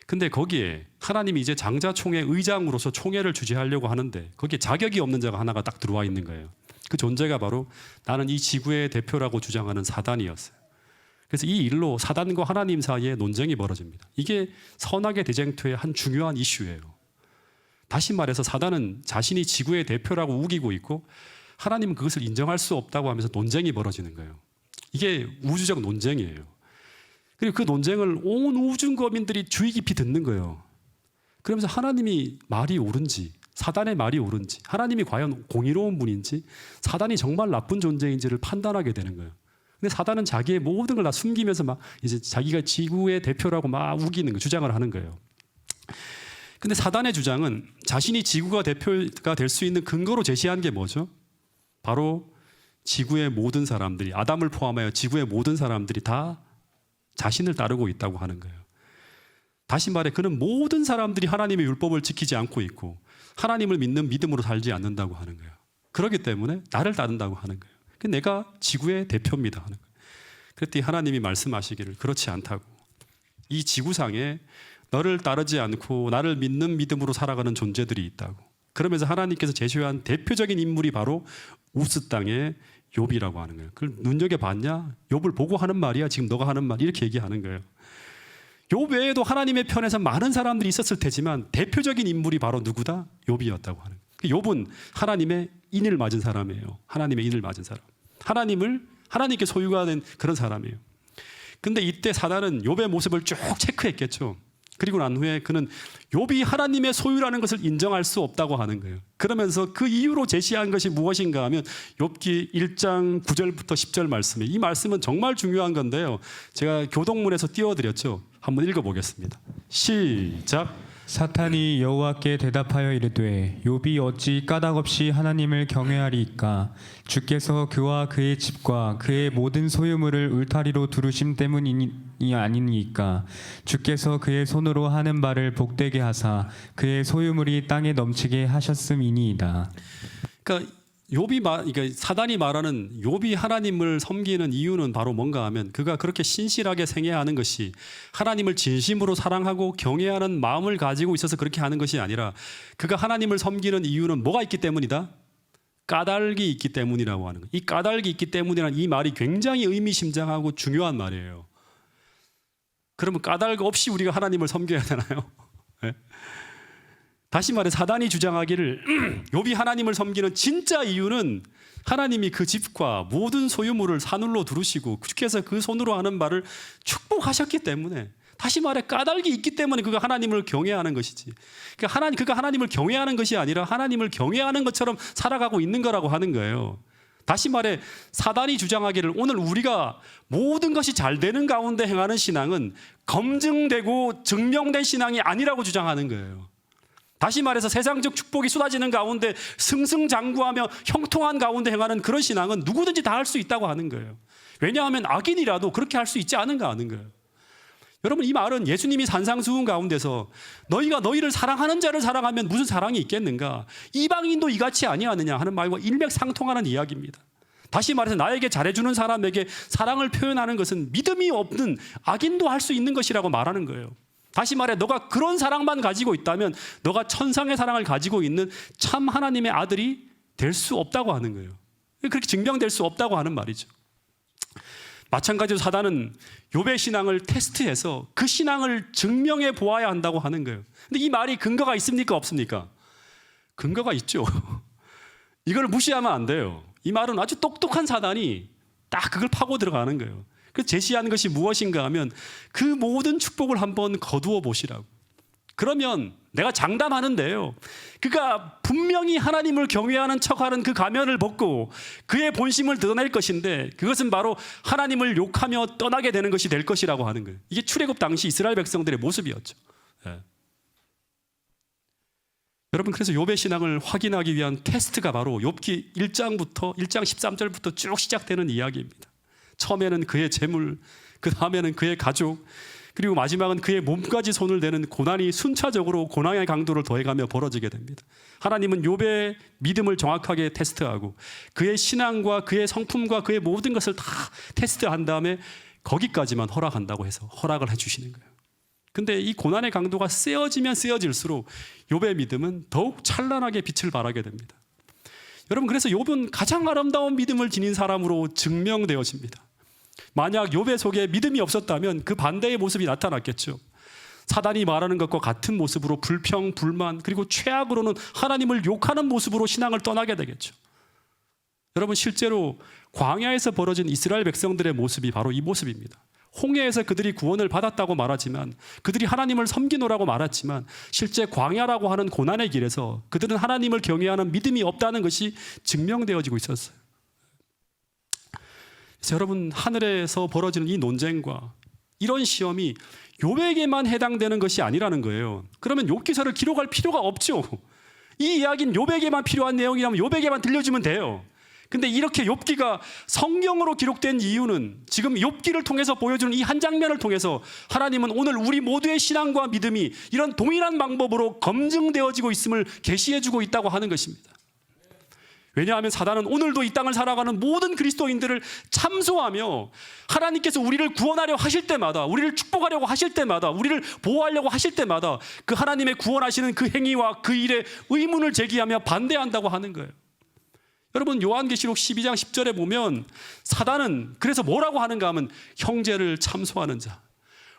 근데 거기에 하나님이 이제 장자 총회 의장으로서 총회를 주재하려고 하는데 거기에 자격이 없는 자가 하나가 딱 들어와 있는 거예요. 그 존재가 바로 나는 이 지구의 대표라고 주장하는 사단이었어요. 그래서 이 일로 사단과 하나님 사이에 논쟁이 벌어집니다. 이게 선악의 대쟁투의 한 중요한 이슈예요. 다시 말해서 사단은 자신이 지구의 대표라고 우기고 있고 하나님은 그것을 인정할 수 없다고 하면서 논쟁이 벌어지는 거예요. 이게 우주적 논쟁이에요. 그리고 그 논쟁을 온 우주 거민들이 주의 깊이 듣는 거예요. 그러면서 하나님이 말이 옳은지, 사단의 말이 옳은지, 하나님이 과연 공의로운 분인지, 사단이 정말 나쁜 존재인지를 판단하게 되는 거예요. 근데 사단은 자기의 모든 걸 다 숨기면서 막 이제 자기가 지구의 대표라고 막 우기는 거, 주장을 하는 거예요. 근데 사단의 주장은 자신이 지구가 대표가 될 수 있는 근거로 제시한 게 뭐죠? 바로 지구의 모든 사람들이, 아담을 포함하여 지구의 모든 사람들이 다 자신을 따르고 있다고 하는 거예요. 다시 말해 그는 모든 사람들이 하나님의 율법을 지키지 않고 있고 하나님을 믿는 믿음으로 살지 않는다고 하는 거예요. 그렇기 때문에 나를 따른다고 하는 거예요. 내가 지구의 대표입니다 하는 거예요. 그랬더니 하나님이 말씀하시기를 그렇지 않다고. 이 지구상에 너를 따르지 않고 나를 믿는 믿음으로 살아가는 존재들이 있다고. 그러면서 하나님께서 제시한 대표적인 인물이 바로 우스 땅의 욥이라고 하는 거예요. 그걸 눈여겨봤냐? 욥을 보고 하는 말이야. 지금 너가 하는 말. 이렇게 얘기하는 거예요. 욥 외에도 하나님의 편에서 많은 사람들이 있었을 테지만 대표적인 인물이 바로 누구다? 욥이었다고 하는 거예요. 욥은 하나님의 인을 맞은 사람이에요. 하나님의 인을 맞은 사람. 하나님께 소유가 된 그런 사람이에요. 근데 이때 사단은 욥의 모습을 쭉 체크했겠죠. 그리고 난 후에 그는 욥이 하나님의 소유라는 것을 인정할 수 없다고 하는 거예요. 그러면서 그 이유로 제시한 것이 무엇인가 하면 욥기 1장 9절부터 10절 말씀에, 이 말씀은 정말 중요한 건데요. 제가 교동문에서 띄워드렸죠. 한번 읽어보겠습니다. 시작. 사탄이 여호와께 대답하여 이르되 욥이 어찌 까닭없이 하나님을 경외하리이까? 주께서 그와 그의 집과 그의 모든 소유물을 울타리로 두르심 때문이 아니니까? 주께서 그의 손으로 하는 바를 복되게 하사 그의 소유물이 땅에 넘치게 하셨음이니이다. 그러니까 그러니까 사단이 말하는 욥이 하나님을 섬기는 이유는 바로 뭔가 하면 그가 그렇게 신실하게 생애하는 것이 하나님을 진심으로 사랑하고 경외하는 마음을 가지고 있어서 그렇게 하는 것이 아니라 그가 하나님을 섬기는 이유는 뭐가 있기 때문이다? 까닭이 있기 때문이라고 하는 거예요. 이 까닭이 있기 때문이라는 이 말이 굉장히 의미심장하고 중요한 말이에요. 그러면 까닭 없이 우리가 하나님을 섬겨야 되나요? 네? 다시 말해 사단이 주장하기를 욥이 하나님을 섬기는 진짜 이유는 하나님이 그 집과 모든 소유물을 산울로 두르시고 주께서 그 손으로 하는 바를 축복하셨기 때문에, 다시 말해 까닭이 있기 때문에 그가 하나님을 경외하는 것이지, 그가 하나님을 경외하는 것이 아니라 하나님을 경외하는 것처럼 살아가고 있는 거라고 하는 거예요. 다시 말해 사단이 주장하기를 오늘 우리가 모든 것이 잘 되는 가운데 행하는 신앙은 검증되고 증명된 신앙이 아니라고 주장하는 거예요. 다시 말해서 세상적 축복이 쏟아지는 가운데 승승장구하며 형통한 가운데 행하는 그런 신앙은 누구든지 다 할 수 있다고 하는 거예요. 왜냐하면 악인이라도 그렇게 할 수 있지 않은가 하는 거예요. 여러분, 이 말은 예수님이 산상수훈 가운데서 너희가 너희를 사랑하는 자를 사랑하면 무슨 사랑이 있겠는가? 이방인도 이같이 아니하느냐 하는 말과 일맥상통하는 이야기입니다. 다시 말해서 나에게 잘해주는 사람에게 사랑을 표현하는 것은 믿음이 없는 악인도 할 수 있는 것이라고 말하는 거예요. 다시 말해 너가 그런 사랑만 가지고 있다면 너가 천상의 사랑을 가지고 있는 참 하나님의 아들이 될 수 없다고 하는 거예요. 그렇게 증명될 수 없다고 하는 말이죠. 마찬가지로 사단은 욥의 신앙을 테스트해서 그 신앙을 증명해 보아야 한다고 하는 거예요. 근데 이 말이 근거가 있습니까? 없습니까? 근거가 있죠. 이걸 무시하면 안 돼요. 이 말은 아주 똑똑한 사단이 딱 그걸 파고 들어가는 거예요. 그 제시하는 것이 무엇인가 하면 그 모든 축복을 한번 거두어 보시라고. 그러면 내가 장담하는데요, 그가 분명히 하나님을 경외하는 척하는 그 가면을 벗고 그의 본심을 드러낼 것인데, 그것은 바로 하나님을 욕하며 떠나게 되는 것이 될 것이라고 하는 거예요. 이게 출애굽 당시 이스라엘 백성들의 모습이었죠. 예. 여러분, 그래서 욥의 신앙을 확인하기 위한 테스트가 바로 욥기 1장부터 1장 13절부터 쭉 시작되는 이야기입니다. 처음에는 그의 재물, 그 다음에는 그의 가족, 그리고 마지막은 그의 몸까지 손을 대는 고난이 순차적으로 고난의 강도를 더해가며 벌어지게 됩니다. 하나님은 욥의 믿음을 정확하게 테스트하고 그의 신앙과 그의 성품과 그의 모든 것을 다 테스트한 다음에 거기까지만 허락한다고 해서 허락을 해주시는 거예요. 근데 이 고난의 강도가 세어지면 세어질수록 욥의 믿음은 더욱 찬란하게 빛을 발하게 됩니다. 여러분, 그래서 욥은 가장 아름다운 믿음을 지닌 사람으로 증명되어집니다. 만약 욥의 속에 믿음이 없었다면 그 반대의 모습이 나타났겠죠. 사단이 말하는 것과 같은 모습으로 불평, 불만, 그리고 최악으로는 하나님을 욕하는 모습으로 신앙을 떠나게 되겠죠. 여러분, 실제로 광야에서 벌어진 이스라엘 백성들의 모습이 바로 이 모습입니다. 홍해에서 그들이 구원을 받았다고 말하지만, 그들이 하나님을 섬기노라고 말했지만, 실제 광야라고 하는 고난의 길에서 그들은 하나님을 경외하는 믿음이 없다는 것이 증명되어지고 있었어요. 그래서 여러분, 하늘에서 벌어지는 이 논쟁과 이런 시험이 욥에게만 해당되는 것이 아니라는 거예요. 그러면 욥기서를 기록할 필요가 없죠. 이 이야기는 욥에게만 필요한 내용이라면 욥에게만 들려주면 돼요. 근데 이렇게 욥기가 성경으로 기록된 이유는 지금 욥기를 통해서 보여주는 이 한 장면을 통해서 하나님은 오늘 우리 모두의 신앙과 믿음이 이런 동일한 방법으로 검증되어지고 있음을 계시해주고 있다고 하는 것입니다. 왜냐하면 사단은 오늘도 이 땅을 살아가는 모든 그리스도인들을 참소하며 하나님께서 우리를 구원하려 하실 때마다, 우리를 축복하려고 하실 때마다, 우리를 보호하려고 하실 때마다 그 하나님의 구원하시는 그 행위와 그 일에 의문을 제기하며 반대한다고 하는 거예요. 여러분, 요한계시록 12장 10절에 보면 사단은 그래서 뭐라고 하는가 하면 형제를 참소하는 자,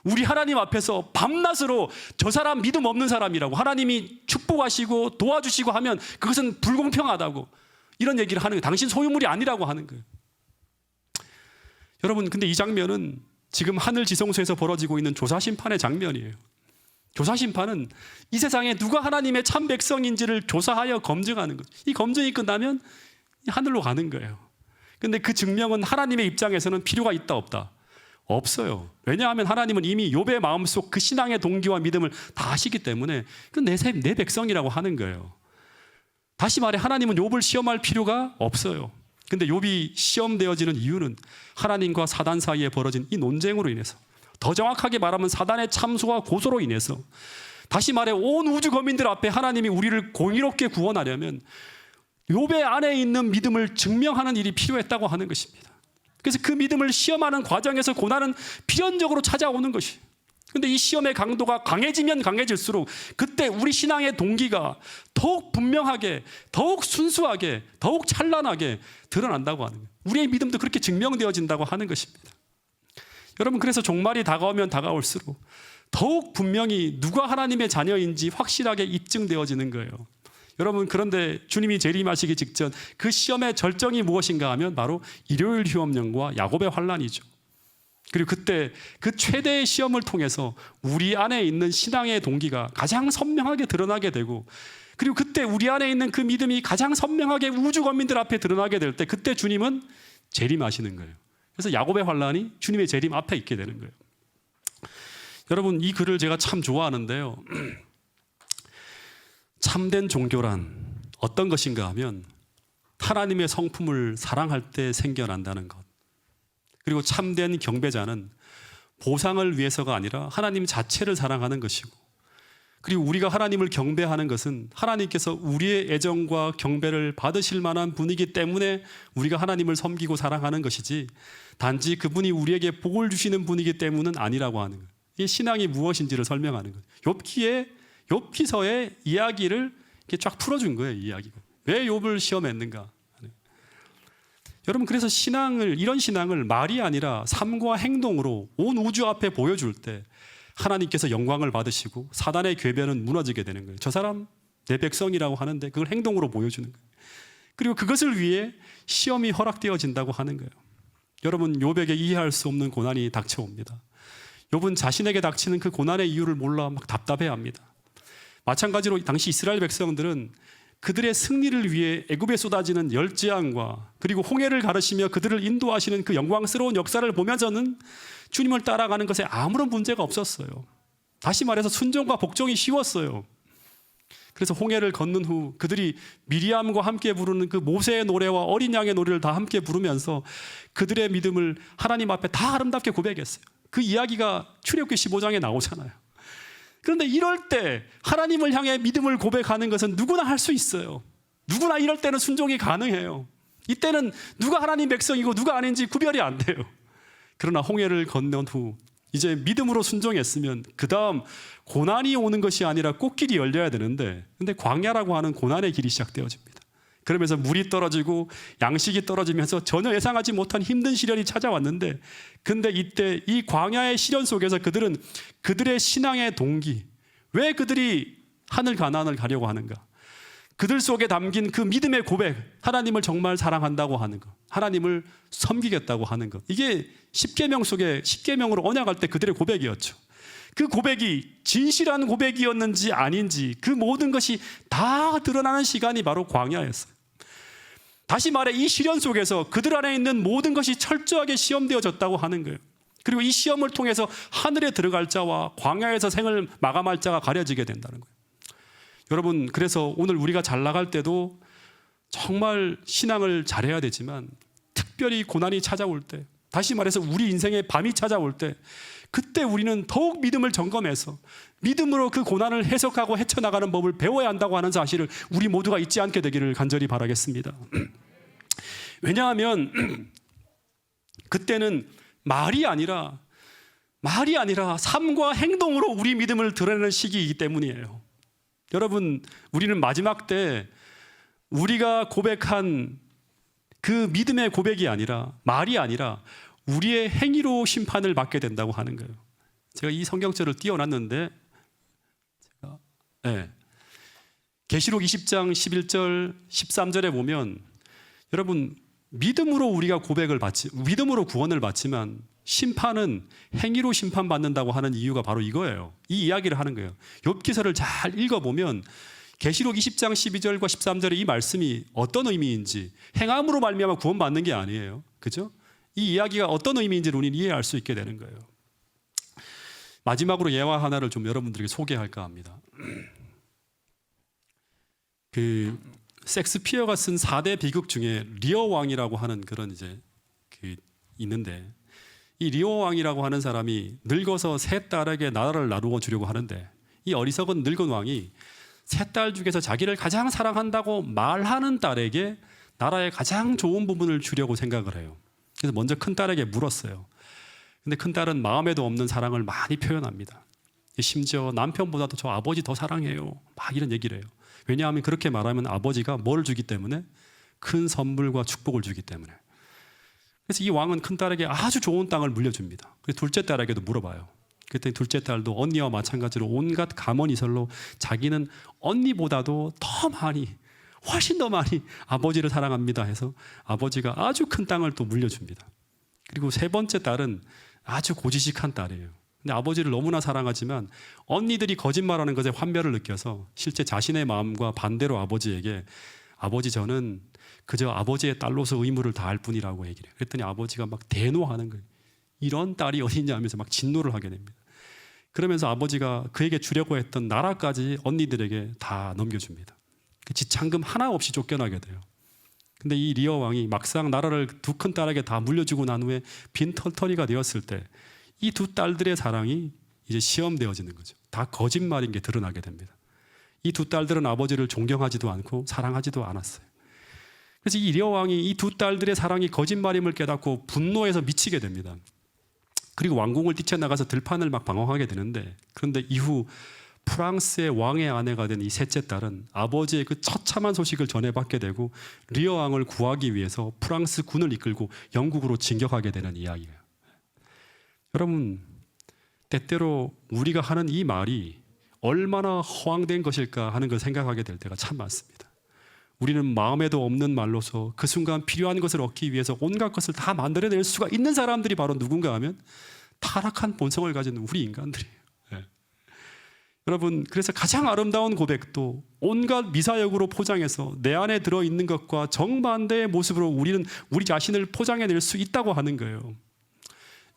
우리 하나님 앞에서 밤낮으로 저 사람 믿음 없는 사람이라고, 하나님이 축복하시고 도와주시고 하면 그것은 불공평하다고 이런 얘기를 하는 거예요. 당신 소유물이 아니라고 하는 거예요. 여러분, 근데 이 장면은 지금 하늘 지성소에서 벌어지고 있는 조사심판의 장면이에요. 조사심판은 이 세상에 누가 하나님의 참 백성인지를 조사하여 검증하는 거죠. 이 검증이 끝나면 하늘로 가는 거예요. 근데 그 증명은 하나님의 입장에서는 필요가 있다 없다? 없어요. 왜냐하면 하나님은 이미 욥의 마음속 그 신앙의 동기와 믿음을 다 아시기 때문에 그 내 백성이라고 하는 거예요. 다시 말해 하나님은 욥을 시험할 필요가 없어요. 근데 욥이 시험되어지는 이유는 하나님과 사단 사이에 벌어진 이 논쟁으로 인해서, 더 정확하게 말하면 사단의 참소와 고소로 인해서, 다시 말해 온 우주 거민들 앞에 하나님이 우리를 공의롭게 구원하려면 욥의 안에 있는 믿음을 증명하는 일이 필요했다고 하는 것입니다. 그래서 그 믿음을 시험하는 과정에서 고난은 필연적으로 찾아오는 것이에요. 근데 이 시험의 강도가 강해지면 강해질수록 그때 우리 신앙의 동기가 더욱 분명하게, 더욱 순수하게, 더욱 찬란하게 드러난다고 하는 거예요. 우리의 믿음도 그렇게 증명되어진다고 하는 것입니다. 여러분, 그래서 종말이 다가오면 다가올수록 더욱 분명히 누가 하나님의 자녀인지 확실하게 입증되어지는 거예요. 여러분, 그런데 주님이 재림하시기 직전 그 시험의 절정이 무엇인가 하면 바로 일요일 휴업령과 야곱의 환란이죠. 그리고 그때 그 최대의 시험을 통해서 우리 안에 있는 신앙의 동기가 가장 선명하게 드러나게 되고, 그리고 그때 우리 안에 있는 그 믿음이 가장 선명하게 우주 거민들 앞에 드러나게 될 때 그때 주님은 재림하시는 거예요. 그래서 야곱의 환란이 주님의 재림 앞에 있게 되는 거예요. 여러분, 이 글을 제가 참 좋아하는데요. 참된 종교란 어떤 것인가 하면 하나님의 성품을 사랑할 때 생겨난다는 것. 그리고 참된 경배자는 보상을 위해서가 아니라 하나님 자체를 사랑하는 것이고, 그리고 우리가 하나님을 경배하는 것은 하나님께서 우리의 애정과 경배를 받으실 만한 분이기 때문에 우리가 하나님을 섬기고 사랑하는 것이지, 단지 그분이 우리에게 복을 주시는 분이기 때문은 아니라고 하는 거예요. 이 신앙이 무엇인지를 설명하는 거예요. 욥기서의 이야기를 이렇게 쫙 풀어준 거예요. 이 이야기가 왜 욥을 시험했는가. 여러분, 그래서 이런 신앙을 말이 아니라 삶과 행동으로 온 우주 앞에 보여줄 때 하나님께서 영광을 받으시고 사단의 궤변은 무너지게 되는 거예요. 저 사람 내 백성이라고 하는데 그걸 행동으로 보여주는 거예요. 그리고 그것을 위해 시험이 허락되어진다고 하는 거예요. 여러분, 욥에게 이해할 수 없는 고난이 닥쳐옵니다. 욥은 자신에게 닥치는 그 고난의 이유를 몰라 막 답답해합니다. 마찬가지로 당시 이스라엘 백성들은 그들의 승리를 위해 애굽에 쏟아지는 열재앙과 그리고 홍해를 가르시며 그들을 인도하시는 그 영광스러운 역사를 보면서는 주님을 따라가는 것에 아무런 문제가 없었어요. 다시 말해서 순종과 복종이 쉬웠어요. 그래서 홍해를 걷는 후 그들이 미리암과 함께 부르는 그 모세의 노래와 어린 양의 노래를 다 함께 부르면서 그들의 믿음을 하나님 앞에 다 아름답게 고백했어요. 그 이야기가 출애굽기 15장에 나오잖아요. 그런데 이럴 때 하나님을 향해 믿음을 고백하는 것은 누구나 할 수 있어요. 누구나 이럴 때는 순종이 가능해요. 이때는 누가 하나님 백성이고 누가 아닌지 구별이 안 돼요. 그러나 홍해를 건넌 후 이제 믿음으로 순종했으면 그 다음 고난이 오는 것이 아니라 꽃길이 열려야 되는데, 근데 광야라고 하는 고난의 길이 시작되어집니다. 그러면서 물이 떨어지고 양식이 떨어지면서 전혀 예상하지 못한 힘든 시련이 찾아왔는데, 근데 이때 이 광야의 시련 속에서 그들은 그들의 신앙의 동기, 왜 그들이 하늘 가나안을 가려고 하는가, 그들 속에 담긴 그 믿음의 고백, 하나님을 정말 사랑한다고 하는 것, 하나님을 섬기겠다고 하는 것, 이게 십계명 속에 십계명으로 언약할 때 그들의 고백이었죠. 그 고백이 진실한 고백이었는지 아닌지 그 모든 것이 다 드러나는 시간이 바로 광야였어요. 다시 말해 이 시련 속에서 그들 안에 있는 모든 것이 철저하게 시험되어졌다고 하는 거예요. 그리고 이 시험을 통해서 하늘에 들어갈 자와 광야에서 생을 마감할 자가 가려지게 된다는 거예요. 여러분, 그래서 오늘 우리가 잘 나갈 때도 정말 신앙을 잘해야 되지만 특별히 고난이 찾아올 때, 다시 말해서 우리 인생의 밤이 찾아올 때, 그때 우리는 더욱 믿음을 점검해서 믿음으로 그 고난을 해석하고 헤쳐나가는 법을 배워야 한다고 하는 사실을 우리 모두가 잊지 않게 되기를 간절히 바라겠습니다. 왜냐하면 그때는 말이 아니라 삶과 행동으로 우리 믿음을 드러내는 시기이기 때문이에요. 여러분, 우리는 마지막 때 우리가 고백한 그 믿음의 고백이 아니라, 말이 아니라 우리의 행위로 심판을 받게 된다고 하는 거예요. 제가 이 성경절을 띄워놨는데, 계시록 20장 11절 13절에 보면, 여러분, 믿음으로 우리가 믿음으로 구원을 받지만 심판은 행위로 심판받는다고 하는 이유가 바로 이거예요. 이 이야기를 하는 거예요. 욥기서를 잘 읽어보면 계시록 20장 12절과 13절의 이 말씀이 어떤 의미인지, 행함으로 말미암아 구원받는 게 아니에요. 그죠? 이 이야기가 어떤 의미인지를 우리는 이해할 수 있게 되는 거예요. 마지막으로 예화 하나를 좀 여러분들에게 소개할까 합니다. 그 섹스피어가 쓴 4대 비극 중에 리어 왕이라고 하는 그런 있는데, 이 리어 왕이라고 하는 사람이 늙어서 세 딸에게 나라를 나누어 주려고 하는데, 이 어리석은 늙은 왕이 세 딸 중에서 자기를 가장 사랑한다고 말하는 딸에게 나라의 가장 좋은 부분을 주려고 생각을 해요. 그래서 먼저 큰 딸에게 물었어요. 근데 큰 딸은 마음에도 없는 사랑을 많이 표현합니다. 심지어 남편보다도 저 아버지 더 사랑해요, 막 이런 얘기를 해요. 왜냐하면 그렇게 말하면 아버지가 뭘 주기 때문에? 큰 선물과 축복을 주기 때문에. 그래서 이 왕은 큰 딸에게 아주 좋은 땅을 물려줍니다. 그래서 둘째 딸에게도 물어봐요. 그랬더니 둘째 딸도 언니와 마찬가지로 온갖 감언이설로 자기는 언니보다도 더 많이, 훨씬 더 많이 아버지를 사랑합니다 해서 아버지가 아주 큰 땅을 또 물려줍니다. 그리고 세 번째 딸은 아주 고지식한 딸이에요. 근데 아버지를 너무나 사랑하지만 언니들이 거짓말하는 것에 환멸을 느껴서 실제 자신의 마음과 반대로 아버지에게, 아버지 저는 그저 아버지의 딸로서 의무를 다할 뿐이라고 얘기를 해요. 그랬더니 아버지가 막 대노하는 거예요. 이런 딸이 어딨냐 하면서 막 진노를 하게 됩니다. 그러면서 아버지가 그에게 주려고 했던 나라까지 언니들에게 다 넘겨줍니다. 지참금 하나 없이 쫓겨나게 돼요. 근데 이 리어 왕이 막상 나라를 두 큰 딸에게 다 물려주고 난 후에 빈털터리가 되었을 때 이 두 딸들의 사랑이 이제 시험되어지는 거죠. 다 거짓말인 게 드러나게 됩니다. 이 두 딸들은 아버지를 존경하지도 않고 사랑하지도 않았어요. 그래서 이 리어 왕이 이 두 딸들의 사랑이 거짓말임을 깨닫고 분노해서 미치게 됩니다. 그리고 왕궁을 뛰쳐나가서 들판을 막 방황하게 되는데, 그런데 이후 프랑스의 왕의 아내가 된 이 셋째 딸은 아버지의 그 처참한 소식을 전해받게 되고 리어 왕을 구하기 위해서 프랑스 군을 이끌고 영국으로 진격하게 되는 이야기예요. 여러분, 때때로 우리가 하는 이 말이 얼마나 허황된 것일까 하는 걸 생각하게 될 때가 참 많습니다. 우리는 마음에도 없는 말로서 그 순간 필요한 것을 얻기 위해서 온갖 것을 다 만들어낼 수가 있는 사람들이 바로 누군가 하면 타락한 본성을 가진 우리 인간들이에요. 예. 여러분, 그래서 가장 아름다운 고백도 온갖 미사역으로 포장해서 내 안에 들어있는 것과 정반대의 모습으로 우리는 우리 자신을 포장해낼 수 있다고 하는 거예요.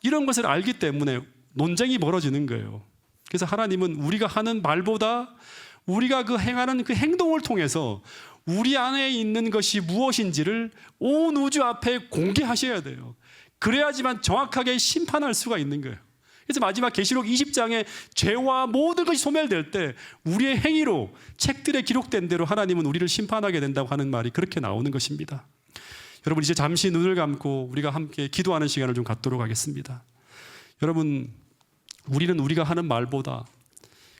이런 것을 알기 때문에 논쟁이 벌어지는 거예요. 그래서 하나님은 우리가 하는 말보다 우리가 그 행하는 그 행동을 통해서 우리 안에 있는 것이 무엇인지를 온 우주 앞에 공개하셔야 돼요. 그래야지만 정확하게 심판할 수가 있는 거예요. 그래서 마지막 계시록 20장에 죄와 모든 것이 소멸될 때 우리의 행위로 책들에 기록된 대로 하나님은 우리를 심판하게 된다고 하는 말이 그렇게 나오는 것입니다. 여러분, 이제 잠시 눈을 감고 우리가 함께 기도하는 시간을 좀 갖도록 하겠습니다. 여러분, 우리는 우리가 하는 말보다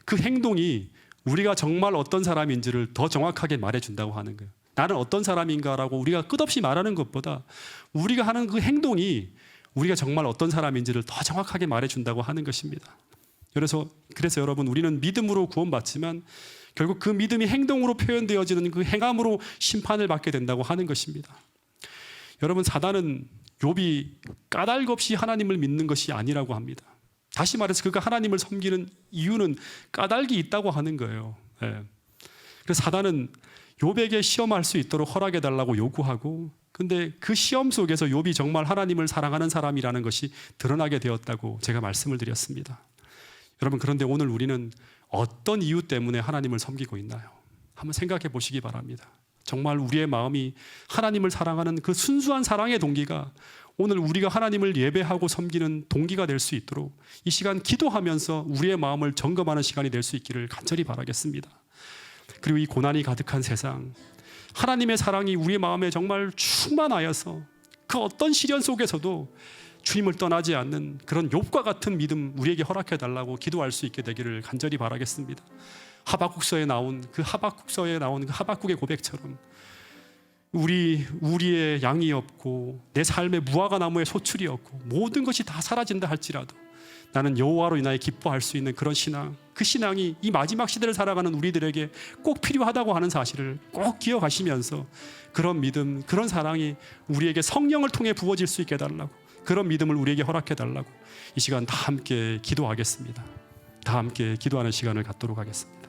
그 행동이 우리가 정말 어떤 사람인지를 더 정확하게 말해준다고 하는 거예요. 나는 어떤 사람인가라고 우리가 끝없이 말하는 것보다 우리가 하는 그 행동이 우리가 정말 어떤 사람인지를 더 정확하게 말해준다고 하는 것입니다. 그래서 여러분, 우리는 믿음으로 구원받지만 결국 그 믿음이 행동으로 표현되어지는 그 행함으로 심판을 받게 된다고 하는 것입니다. 여러분, 사단은 욥이 까닭 없이 하나님을 믿는 것이 아니라고 합니다. 다시 말해서 그가 하나님을 섬기는 이유는 까닭이 있다고 하는 거예요. 예. 그래서 사단은 욥에게 시험할 수 있도록 허락해달라고 요구하고, 근데 그 시험 속에서 욥이 정말 하나님을 사랑하는 사람이라는 것이 드러나게 되었다고 제가 말씀을 드렸습니다. 여러분, 그런데 오늘 우리는 어떤 이유 때문에 하나님을 섬기고 있나요? 한번 생각해 보시기 바랍니다. 정말 우리의 마음이 하나님을 사랑하는 그 순수한 사랑의 동기가 오늘 우리가 하나님을 예배하고 섬기는 동기가 될 수 있도록 이 시간 기도하면서 우리의 마음을 점검하는 시간이 될 수 있기를 간절히 바라겠습니다. 그리고 이 고난이 가득한 세상, 하나님의 사랑이 우리의 마음에 정말 충만하여서 그 어떤 시련 속에서도 주님을 떠나지 않는 그런 욥과 같은 믿음 우리에게 허락해 달라고 기도할 수 있게 되기를 간절히 바라겠습니다. 하박국서에 나온 그 하박국의 고백처럼 우리의 양이 없고 내 삶의 무화과 나무의 소출이 없고 모든 것이 다 사라진다 할지라도 나는 여호와로 인하여 기뻐할 수 있는 그런 신앙, 그 신앙이 이 마지막 시대를 살아가는 우리들에게 꼭 필요하다고 하는 사실을 꼭 기억하시면서 그런 믿음, 그런 사랑이 우리에게 성령을 통해 부어질 수 있게 해달라고, 그런 믿음을 우리에게 허락해 달라고 이 시간 다 함께 기도하겠습니다. 다 함께 기도하는 시간을 갖도록 하겠습니다.